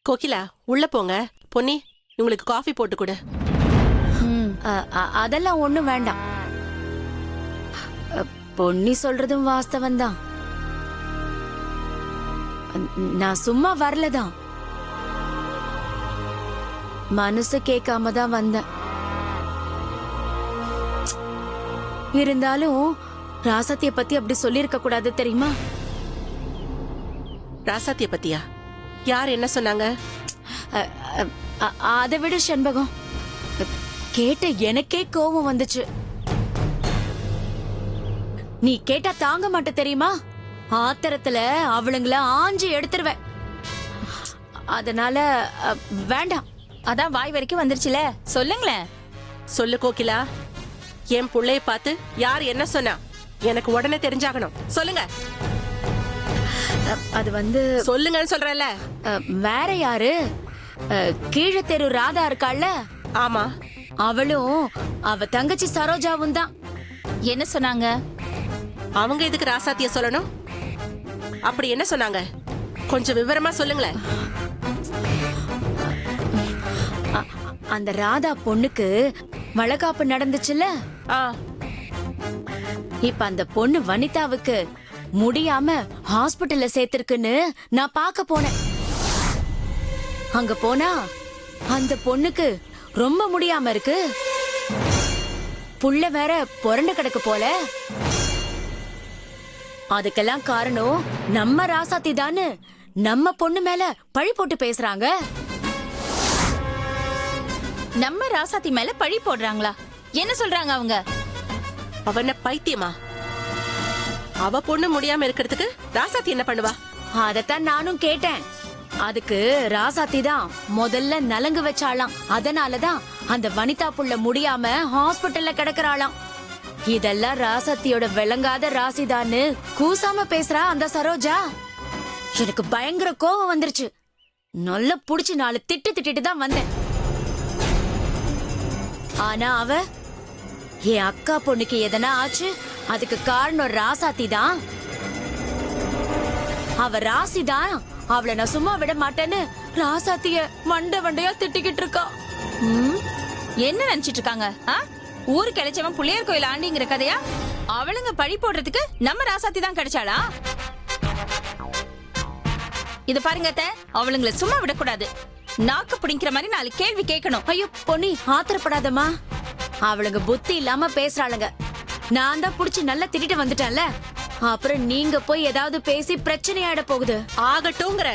கோகிலா உள்ள போங்க. பொன்னி உங்களுக்கு காஃபி போட்டு கொடு. அதெல்லாம் ஒண்ணும் வேண்டாம். பொன்னி சொல்றதும் வாஸ்தவம் தான். நான் சும்மா வரலதான், மனசு கேட்காம தான் வந்தேன். இருந்தாலும் ராசாத்திய பத்தி அப்படி சொல்லிருக்க கூடாது தெரியுமா? ராசாத்திய பத்தியா? யார் என்ன சொன்னாங்க? அதை விட செண்பகம், கேட்ட எனக்கே கோபம் வந்துச்சு. நீ கேட்டா தாங்க மாட்ட தெரியுமா? ஆத்திரத்துல அவளுங்கள ஆஞ்சு எடுத்துருவேன். அதனால வேண்டாம். அதான் வாய் வரைக்கும் வந்துருச்சுல, சொல்லுங்களேன். சொல்லு கோகிலா, என் புள்ளைய பார்த்து யார் என்ன சொன்னா எனக்கு உடனே தெரிஞ்சாகணும். சொல்லுங்க. அது வந்து சொல்லுங்கன்னு சொல்றல. வேற யாரு, கீழே தெரு ராதா இருக்காள்ல, ஆமா, அவளும் அவ தங்கச்சி சரோஜாவும் தான். என்ன சொன்னாங்க? அவங்க எதுக்கு ராசாத்திய சொல்லணும்? அப்படி என்ன சொன்னாங்க? கொஞ்சம் விவரமா சொல்லுங்களேன். அந்த ராதா பொண்ணுக்கு வளகாப்பு நடந்துச்சுல்ல, இப்ப அந்த பொண்ணு வனிதாவுக்கு முடியாம ஹாஸ்பிட்டல்ல சேர்த்திருக்குன்னு நான் பார்க்க போனேன். அங்க போனா அந்த பொண்ணுக்கு ரொம்ப முடியாம இருக்கு. புள்ள வேற புரண்டு கிடக்கு போல. அதுக்கெல்லாம் காரணம் நம்ம ராசாத்தி தான்னு நம்ம பொண்ணு மேல பழி போட்டு பேசுறாங்க. நம்ம ராசாத்தி மேல பழி போடுறாங்களா? என்ன சொல்றாங்க அவங்க? அவன பைத்தியமா? அவ பொண்ணு முடியாம இருக்கிறதுக்கு ராசாத்தி என்ன பண்ணுவா? அதத்தான் நானும் கேட்டேன். அதுக்கு ராசாத்தி தான் முதல்ல நலங்கு வச்சாலாம். அதனாலதான் அந்த வனிதா புள்ள முடியாம ஹாஸ்பிட்டல்ல கிடக்குறாளாம். இதெல்லாம் ராசாத்தியோட விளங்காத ராசிதான்னு கூசாம பேசுறா அந்த சரோஜா. எனக்கு பயங்கர கோபம் வந்துருச்சு. நல்லா புடிச்சு 4 திட்டிட்டு தான் வந்தேன். ஆனா அவ, என் அக்கா பொண்ணுக்கு எதனா ஆச்சு, அதுக்கு காரணம் ராசாத்தி தான். அவ ராசிதான், அவளை நான் சும்மா விட மாட்டேன்னு ராசாத்திய வண்டையா திட்டிக்கிட்டு இருக்கா. என்ன நினைச்சிட்டு இருக்காங்க? ஊரு கிடைச்சவன் புள்ளையார் கோயில் ஆண்டிங்கிற கதையா? அவளுங்க பழி போடுறதுக்கு நம்ம ராசாத்தி தான் கிடைச்சாளா? இது பாருங்க அத்தை, அவளுங்களை சும்மா விடக்கூடாது. நாக்கு பிடிக்கிற மாதிரி 4 கேள்வி கேட்கணும். ஐயோ பொன்னி, ஆத்திரப்படாதம்மா. அவளுங்க புத்தி இல்லாம பேசுறாளுங்க. நான் தான் புடிச்சு நல்லா திட்டிட்டு வந்துட்டேன்ல. அப்புறம் நீங்க போய் ஏதாவது பேசி பிரச்சனை ஆயிட போகுது. ஆகட்டும்ங்கற.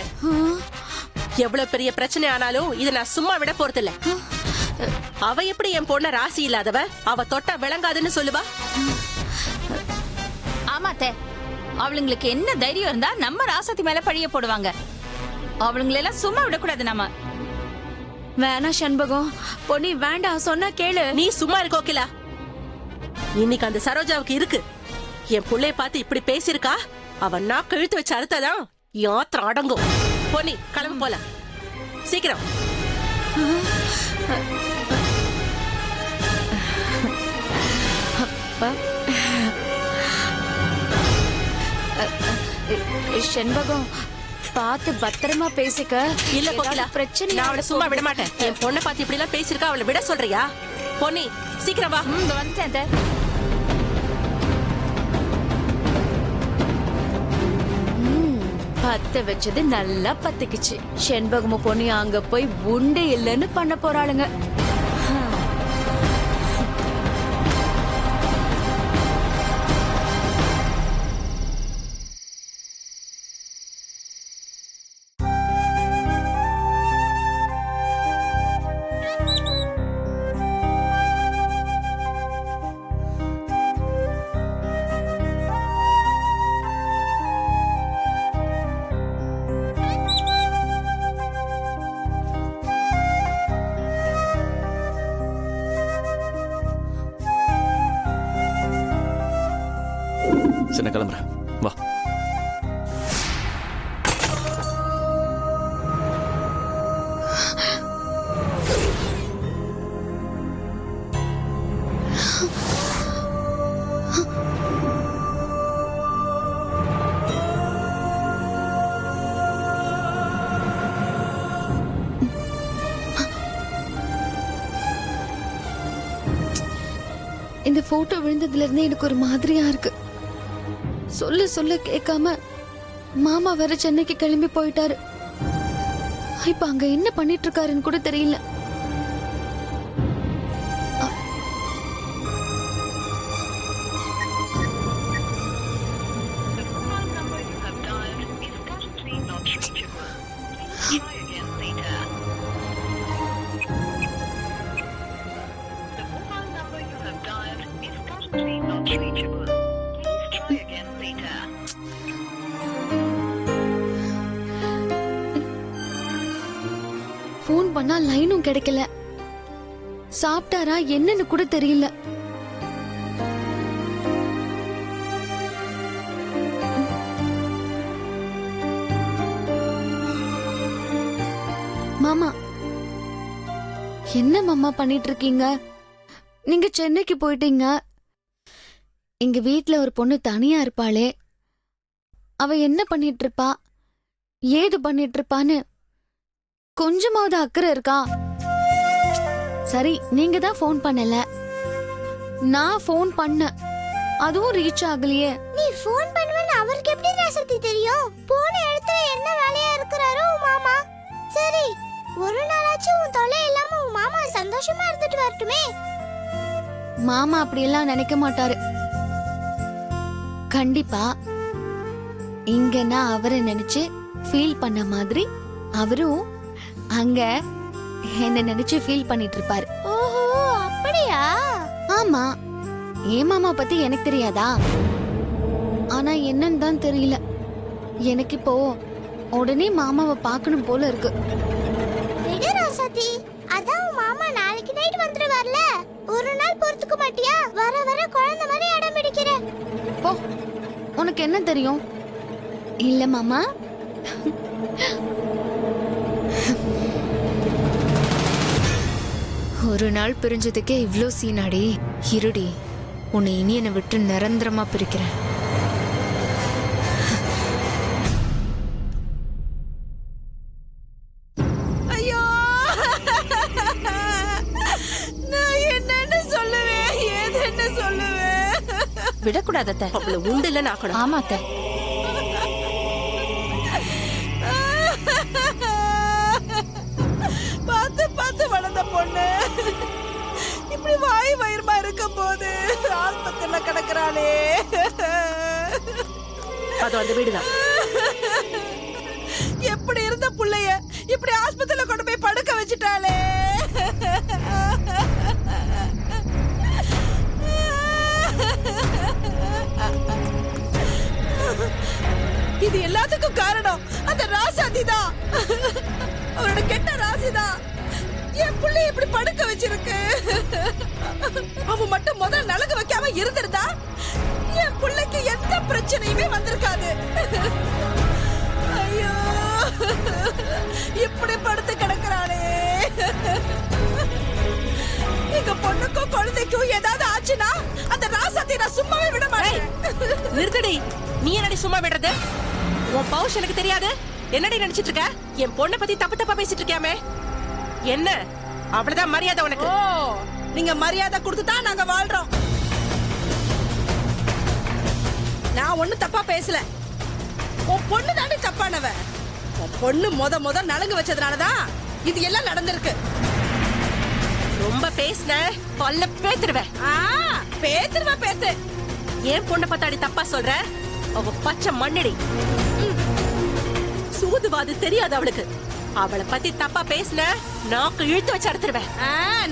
எவ்வளவு பெரிய பிரச்சனை ஆனாலும் இத நான் சும்மா விட போறதில்ல. அவ எப்படி என் பொண்ண ராசி இல்லாதவ, அவ தொட்டா விளங்காதுன்னு சொல்லுவா? ஆமா அத்தை, அவளுங்களுக்கு என்ன தைரியம் இருந்தா நம்ம ராசாத்தி மேல பழிய போடுவாங்க. அவளுங்களெல்லாம் சும்மா விடக்கூடாது நாம. வேணா செண்பகம், பொன்னி வேண்டாம், சொன்னா கேளு. நீ சும்மா இருக்க கோகிலா. இன்னைக்கு அந்த சரோஜாவுக்கு இருக்கு. என் புள்ளைய பார்த்து இப்படி பேசிருக்கா, அவன் நான் கழுத்து வச்சு அறுத்ததான் யாத்திரம் அடங்கும். பொன்னி கிளம்பு போல, சீக்கிரம். செண்பகம், பார்த்து பத்திரமா பேசிக்க. இல்ல கோகிலா, பிரச்சனை நான் அவளை சும்மா விட மாட்டேன். என் பொண்ணை பார்த்து இப்படி எல்லாம் பேசிருக்கா, அவளை விட சொல்றியா? பொன்னி சீக்கிரம் வா. வந்துட்டேன். பத்த வச்சது நல்லா பத்திக்குச்சு. செண்பகமும் பொண்ணு அங்க போய் உண்டு இல்லைன்னு பண்ண போறாளுங்க. சரி நான் கிளம்புறேன், வா. இந்த போட்டோ விழுந்ததுல இருந்தே எனக்கு ஒரு மாதிரியா இருக்கு. சொல்ல சொல்ல கேட்காம மாமா வேற சென்னைக்கு கிளம்பி போயிட்டாரு. இப்ப அங்க என்ன பண்ணிட்டு இருக்காருன்னு கூட தெரியல. போன் பண்ணா லைனும் கிடைக்கல. சாப்பிட்டாரா என்னன்னு கூட தெரியல. மாமா, என்ன மாமா பண்ணிட்டு இருக்கீங்க? நீங்க சென்னைக்கு போயிட்டீங்க. எங்க வீட்ல ஒரு பொண்ணு தனியா இருப்பாளே, அவ என்ன பண்ணிட்டு இருப்பா, ஏது பண்ணிட்டு இருப்பான்னு கொஞ்சமாவது அக்கறை இருக்கா? சரி, நீங்க தான் ஃபோன் பண்ணல, நான் ஃபோன் பண்ண, அதுவும் ரீச் ஆகலையே. நீ ஃபோன் பண்ணுவேன்னு அவருக்கு எப்படி ராசத்தி தெரியும்? போன இடத்துல என்ன வேலையா இருக்கிறாரோ உன் மாமா. சரி, ஒரு நாளாச்சும் உன் தொல்லை இல்லாம உன் மாமா சந்தோஷமா இருந்துட்டு வரட்டுமே. மாமா அப்படியெல்லாம் நினைக்க மாட்டாரு. கண்டிப்பா இங்க நான் அவரை நினைச்சு ஃபீல் பண்ண மாதிரி அவரும் அங்க என்ன நினைச்சு ஃபீல் பண்ணிட்டு இருப்பாரு. ஓஹோ, அப்படியா? ஆமா, ஏன் மாமா பத்தி எனக்கு தெரியாதா? ஆனா என்னன்னு தான் தெரியல. எனக்கு இப்போ உடனே மாமாவை பார்க்கணும் போல இருக்கு. விடு ராசத்தி, அதான் உன் மாமா நாளைக்கு நைட் வந்துருவார்ல. ஒரு நாள் பொறுத்துக்க மாட்டியா? வர வர குழந்தை மாதிரி அடம் பிடிக்கிற. போ, உனக்கு என்ன தெரியும்? இல்ல மாமா. ஒரு நாள் பிரிஞ்சதுக்கே இவ்ளோ சீனாடி. இருடி, உன்னை இனி என்னை விட்டு நிரந்தரமா பிரிக்கிறேன். ஐயோ, நான் என்னன்னு சொல்லுவேன், ஏதுன்னு சொல்லுவேன். விடக்கூடாது அத்தை. அவளை உண்டு இல்லைன்னு ஆக்கணும். ஆமா அத்தை. பார்த்து பார்த்து வளர்ந்த பொண்ணு இப்படி வாய் வயிறுமா இருக்கும் போது ஆஸ்பத்திரியில கிடக்குறாளே. அது அந்த வீடுதான். எப்படி இருந்த புள்ளைய இப்படி ஆஸ்பத்திரியில கொண்டு போய் படுக்க வச்சுட்டாளே. இது எல்லாத்துக்கும் காரணம் அந்த ராசாதி தான். அவரோட கெட்ட ராசிதான் என் புள்ளைய இப்படி படுக்க வச்சிருக்கு. அவ மட்டும் முதல் நலங்கு வைக்காம இருந்திருந்தா என் புள்ளைக்கு எந்த பிரச்சனையுமே வந்திருக்காது. ஐயோ, இப்படி படுத்து கிடக்குறாளே. எங்க பொண்ணுக்கும் குழந்தைக்கும் ஏதாவது ஆச்சுன்னா அந்த ராசாத்தி நான் சும்மாவே விட மாட்டேன். நிறுத்தடி, நீ என்னடி சும்மா விடுறது? உன் பவுஷ் எனக்கு தெரியாது. என்னடி நினைச்சிட்டு இருக்க? என் பொண்ணை பத்தி தப்பு தப்பா பேசிட்டு இருக்கியாமே. என்ன அவ்வளவுதான் மரியாதை உனக்கு? நீங்க மரியாதை கொடுத்துதான் நாங்க வாழ்றோம். நான் ஒண்ணும் தப்பா பேசல. உன் பொண்ணு தாண்டி தப்பானவ. உன் பொண்ணு முத நலங்கு வச்சதுனாலதான் இது எல்லாம் நடந்திருக்கு. ரொம்ப பேசுன பல்ல பேத்துருவேன். பேத்து ஏன் பொண்ணை பத்தாடி தப்பா சொல்ற? அவ பச்சை மண்ணடி. சூதுவாது தெரியாது அவளுக்கு. அவளை பத்தி தப்பா பேசுன நாக்கு இழுத்து வச்சு அறுத்துருவேன்.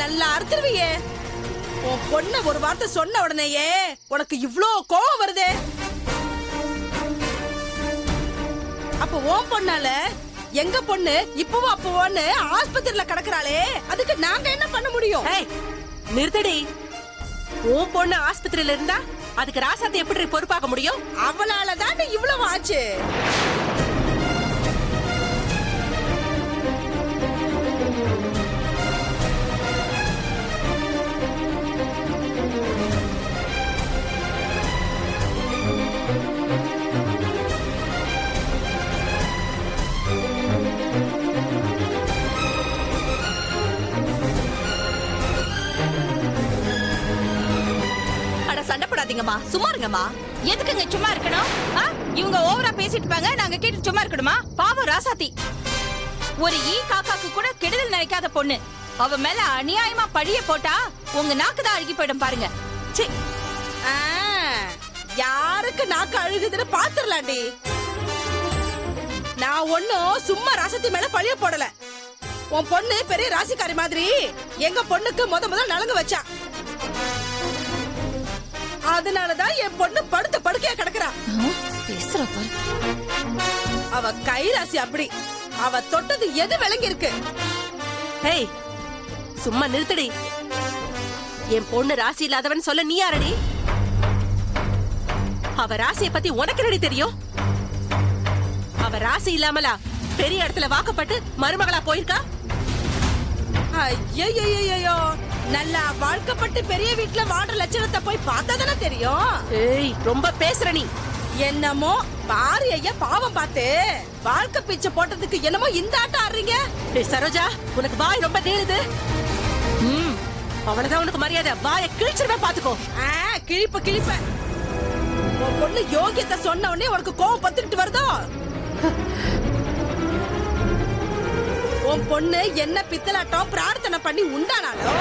நல்லா அறுத்துருவியே. உன் பொண்ண ஒரு வார்த்தை சொன்ன உடனேயே உனக்கு இவ்ளோ கோவம் வருதே. அப்ப உன் பொண்ணால எங்க பொண்ணு இப்பவும் அப்போன்னு ஆஸ்பத்திரியில கிடக்குறாளே, அதுக்கு நாங்க என்ன பண்ண முடியும்? நிறுத்தடி. உன் பொண்ணு ஆஸ்பத்திரியில இருந்தா அதுக்கு ராசாத்தி எப்படி பொறுப்பாக முடியும்? அவளாலதான் இவ்வளவு ஆச்சு. பேசாதீங்கம்மா, சும்மா இருங்கம்மா. எதுக்குங்க சும்மா இருக்கணும்? ஆ? இவங்க ஓவரா பேசிட்டு இருப்பாங்க, நாங்க கேட்டு சும்மா இருக்கணுமா? பாவம் ராசாத்தி, ஒரு காக்காக்கு கூட கெடுதல் நினைக்காத பொண்ணு. அவ மேல அநியாயமா பழிய போட்டா உங்க நாக்கு தான் அழுகி போயிடும் பாருங்க. ச்சீ. ஆ, யாருக்கு நாக்கு அழுகுதுன்னு பாத்துரலாண்டி. நான் ஒண்ணும் சும்மா ராசத்தி மேல பழிய போடல. உன் பொண்ணு பெரிய ராசிக்காரி மாதிரி எங்க பொண்ணுக்கு முதல்ல நலங்கு வச்சா. அதனாலதான் என் பொண்ணு படுத்த படுக்கையா கிடக்குறா. பேசுற பாரு. அவ கை ராசி அப்படி. அவ தொட்டது எது விளங்கி இருக்கு? ஹேய், சும்மா நிறுத்தடி. என் பொண்ணு ராசி இல்லாதவன் சொல்ல நீ யாரடி? அவ ராசியை பத்தி உனக்கு என்னடி தெரியும்? அவ ராசி இல்லாமலா பெரிய இடத்துல வாக்கப்பட்டு மருமகளா போயிருக்கா? ஐயோ, நல்லா வாழ்க்கப்பட்டு பெரிய வீட்டுல வாடுற லட்சணத்தை போய் பார்த்தா தானே தெரியும். ஏய், ரொம்ப பேசுற நீ. என்னமோ பாரு ஐயா, பாவம் பார்த்து வாழ்க்கை பிச்சை போட்டதுக்கு என்னமோ இந்த ஆட்டம் ஆடுறீங்க. சரோஜா, உனக்கு வாய் ரொம்ப நீளுது. அவ்வளவுதான் உனக்கு மரியாதை. வாயை கிழிச்சிருவேன் பாத்துக்கோ. கிழிப்ப உன் பொண்ணு யோகியத்தை சொன்ன உடனே உனக்கு கோவம் பத்துக்கிட்டு வருதோ? உன் பொண்ணு என்ன பித்தலாட்டம் பிரார்த்தனை பண்ணி உண்டானாலோ?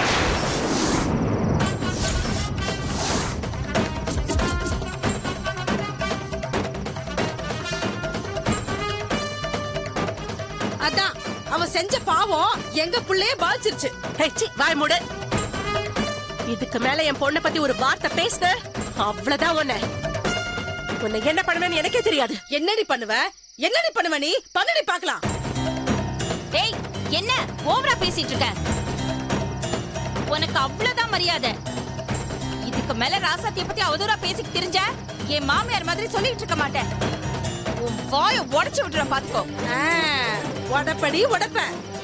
அதான் அவ செஞ்ச பாவம் எங்க புள்ளைய பாதிச்சிருச்சு. வாய் மூடு. இதுக்கு மேல என் பொண்ணை பத்தி ஒரு வார்த்தை பேசுன அவ்வளவுதான். உன்னை என்ன பண்ணுவேன்னு எனக்கே தெரியாது. என்னடி பண்ணுவ நீ? பண்ணடி பாக்கலாம். ஏய், என்ன ஓவரா பேசிட்டு இருக்க? உனக்கு அவ்வளவுதான் மரியாதை. இதுக்கு மேல ராசாத்திய பத்தி அவதூறா பேசிட்டு தெரிஞ்ச என் மாமியார் மாதிரி சொல்லிட்டு இருக்க மாட்டேன். உன் வாயை உடைச்சு விட்டுறேன் பாத்துக்கோ. உடப்படி உடப்ப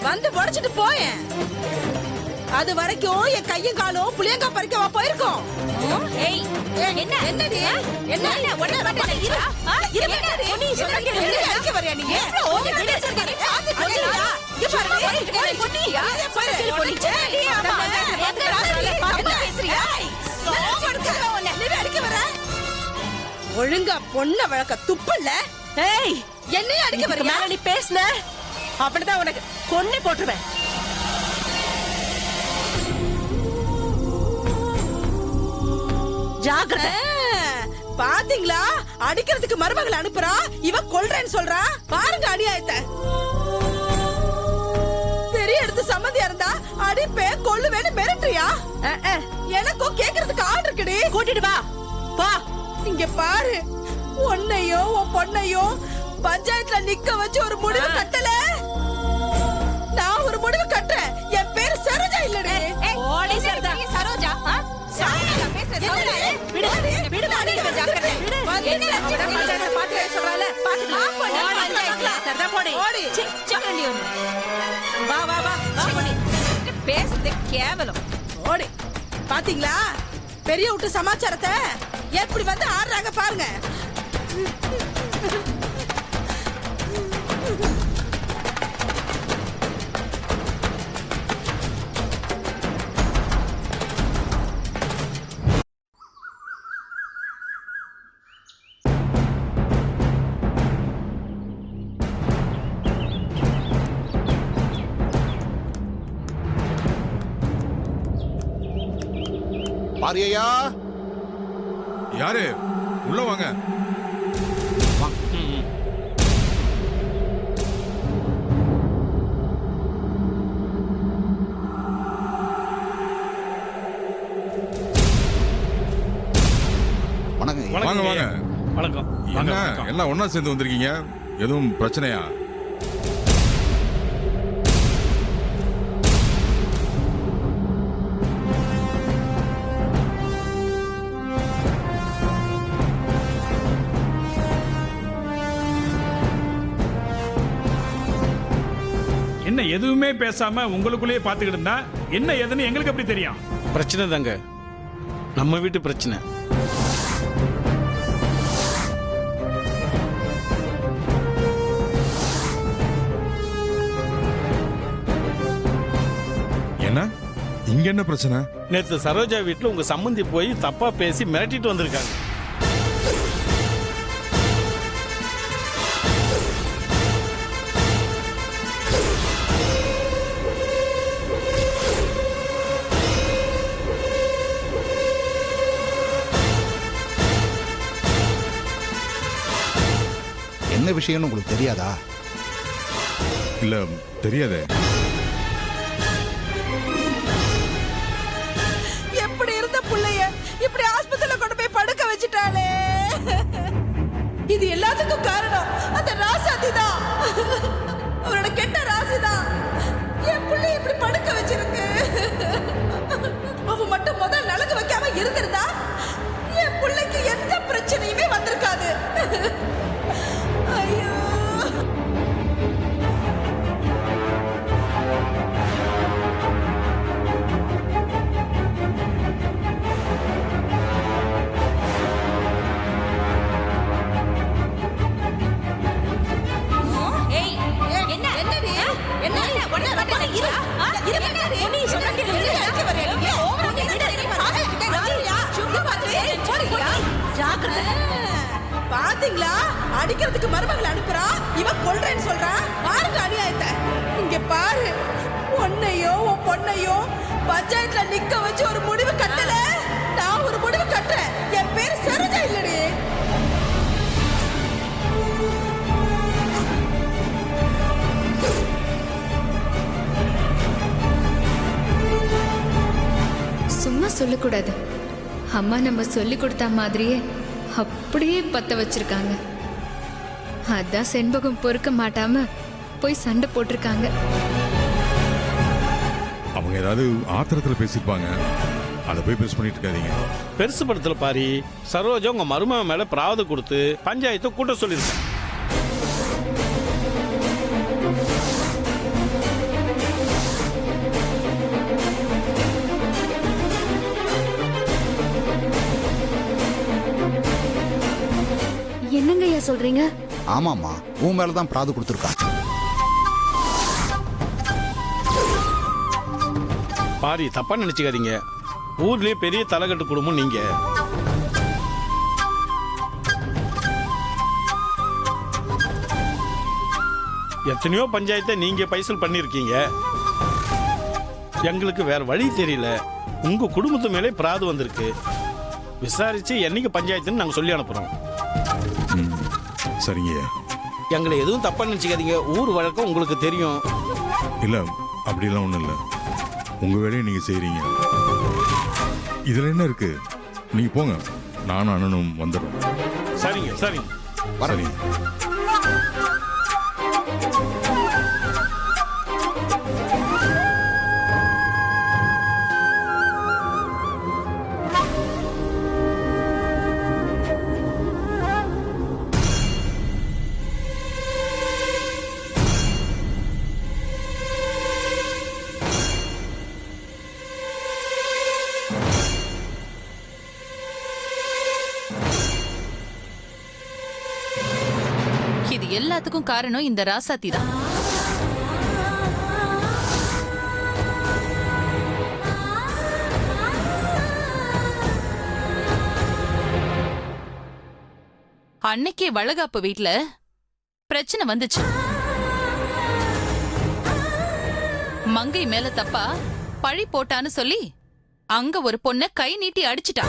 வந்து உடைச்சிட்டு போயேன். அது வரைக்கும் என் கையும் காலும் புளியங்கா பறிக்கவா போயிருக்கோம். ஏய், என்ன என்னடி? என்ன உடனே வரட்டே இரு. என்னடி நீ சொல்ற கேளு. அடிக்க வரையா நீ? ஓடி விடு சொல்றீங்க. பாத்துக்கோடா. இங்க பாரு. ஏய், பொட்டியா? பாரு பொட்டிச்சே. எங்க ராசி பாத்து பேசுறியா? சோபடுறா உன்னை. நீ அடிக்க வர? ஒழுங்கா பொண்ண வழக்க துப்பல்ல. ஏய், என்னைய அடிக்க வர? மேல நீ பேசுன அப்படிதான் உனக்கு கொன்னே போட்டுருவேன். ஜாகிரதை. பாத்தீங்களா, அடிக்கிறதுக்கு மருமகளை அனுப்புறா, இவ கொல்றேன்னு சொல்றா. பாருங்க அநியாயத்தை. பெரிய எடுத்து சம்மந்தியா இருந்தா அடிப்பே கொல்லுவேன்னு மிரட்டுறியா? எனக்கும் கேக்குறதுக்கு ஆள் இருக்குடி. கூட்டிட்டு வா. பா, இங்க பாரு. உன்னையும் உன் பொண்ணையும் பஞ்சாயத்துல நிக்க வச்சு ஒரு முடிவு கட்டல. நான் ஒரு முடிவு கட்டுறேன். என் பேரு சரோஜா இல்லடி. ஓடி சரோஜா. சரோஜா பேசுறது கேவலம். ஓடி. பாத்தீங்களா பெரிய விட்டு சமாச்சாரத்தை எப்படி வந்து ஆடுறாங்க பாருங்க. பாரியா, யாரு? உள்ள வாங்க. வாங்க வாங்க. வணக்கம். என்ன எல்லாம் ஒண்ணா சேர்ந்து வந்திருக்கீங்க? எதுவும் பிரச்சனையா? என்ன எதுவுமே பேசாம உங்களுக்குள்ளேயே பாத்துக்கிட்டு இருந்தா என்ன ஏதுன்னு எங்களுக்கு எப்படி தெரியும்? பிரச்சனை தாங்க, நம்ம வீட்டு பிரச்சனை. என்ன இங்க என்ன பிரச்சனை? நேத்து சரோஜா வீட்டுல உங்க சம்மந்தி போய் தப்பா பேசி மிரட்டிட்டு வந்திருக்காங்க. என்ன விஷயம்னு உங்களுக்கு தெரியாதா? இல்ல தெரியாதே. எப்படி இருந்த புள்ளைய இப்படி ஆஸ்பத்திரியில கொண்டு போய் படுக்க வச்சுட்டாளே. இது எல்லாத்துக்கும் காரணம் அந்த ராசாதி தான். அவரோட கெட்ட ராசி தான் என் புள்ளைய இப்படி படுக்க வச்சிருக்கு. அவ மட்டும் முதல் நலங்கு வைக்காம இருந்திருந்தா என் புள்ளைக்கு எந்த பிரச்சனையுமே வந்திருக்காது. ஐயோ, பாத்தீங்களா அடிக்கிறதுக்கு மருமகள் அனுப்புறா, இவன் கொல்றேன்னு சொல்றா. பாருங்க அநியாயத்தை. இங்க பாரு, உன்னையோ உன் பொண்ணையோ பஞ்சாயத்துல நிக்க வச்சு ஒரு முடிவு கட்டல. நான் ஒரு முடிவு கட்டுறேன். என் பேரு சரோஜா இல்லடி. சும்மா சொல்லக்கூடாது. அம்மா நம்ம சொல்லி கொடுத்த மாதிரியே அப்படியே பத்த வச்சிருக்காங்க. அதான் செண்பகம் பொறுக்க மாட்டாம போய் சண்டை போட்டிருக்காங்க. அவங்க ஏதாவது ஆத்திரத்துல பேசிருப்பாங்க. அதை போய் பெருசு பண்ணிட்டு இருக்காதீங்க. பெருசு படத்துல பாரி சரோஜா உங்க மருமகன் மேல பிராவத கொடுத்து பஞ்சாயத்தை கூட்ட சொல்லியிருக்கேன். என்னங்க ஐயா சொல்றீங்க? ஆமாம்மா, உன் மேலதான் பிராது கொடுத்துருக்கா. பாரி தப்பா நினைச்சுக்காதீங்க. ஊர்லயே பெரிய தலைகட்டு குடும்பம் நீங்க. எத்தனையோ பஞ்சாயத்தை நீங்க பைசல் பண்ணிருக்கீங்க. எங்களுக்கு வேற வழி தெரியல. உங்க குடும்பத்து மேலே பிராது வந்திருக்கு. விசாரிச்சு என்னைக்கு பஞ்சாயத்துன்னு நாங்க சொல்லி அனுப்புறோம். சரிங்க. எங்களை எதுவும் தப்பா நினைச்சுக்காதீங்க. ஊர் வழக்கம் உங்களுக்கு தெரியும். இல்ல அப்படிலாம் ஒண்ணும் இல்ல. உங்க வேலையை நீங்க செய்றீங்க. இதுல என்ன இருக்கு? நீங்க போங்க, நானும் அண்ணனும் வந்துடுறோம். சரிங்க சரிங்க. சரிங்க. இது எல்லாத்துக்கும் காரணம் இந்த ராசாத்தி தான். அன்னைக்கே வளகாப்பு வீட்ல பிரச்சனை வந்துச்சு. மங்கை மேல தப்பா பழி போட்டான்னு சொல்லி அங்க ஒரு பொண்ண கை நீட்டி அடிச்சிட்டா.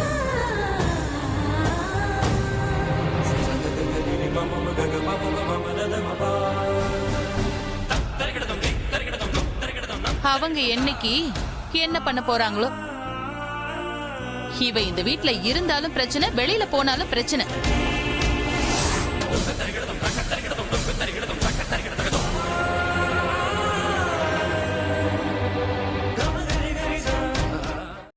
அவங்க என்னைக்கு என்ன பண்ண போறாங்களோ. இவ இந்த வீட்ல இருந்தாலும் பிரச்சனை, வெளியில போனாலும் பிரச்சனை.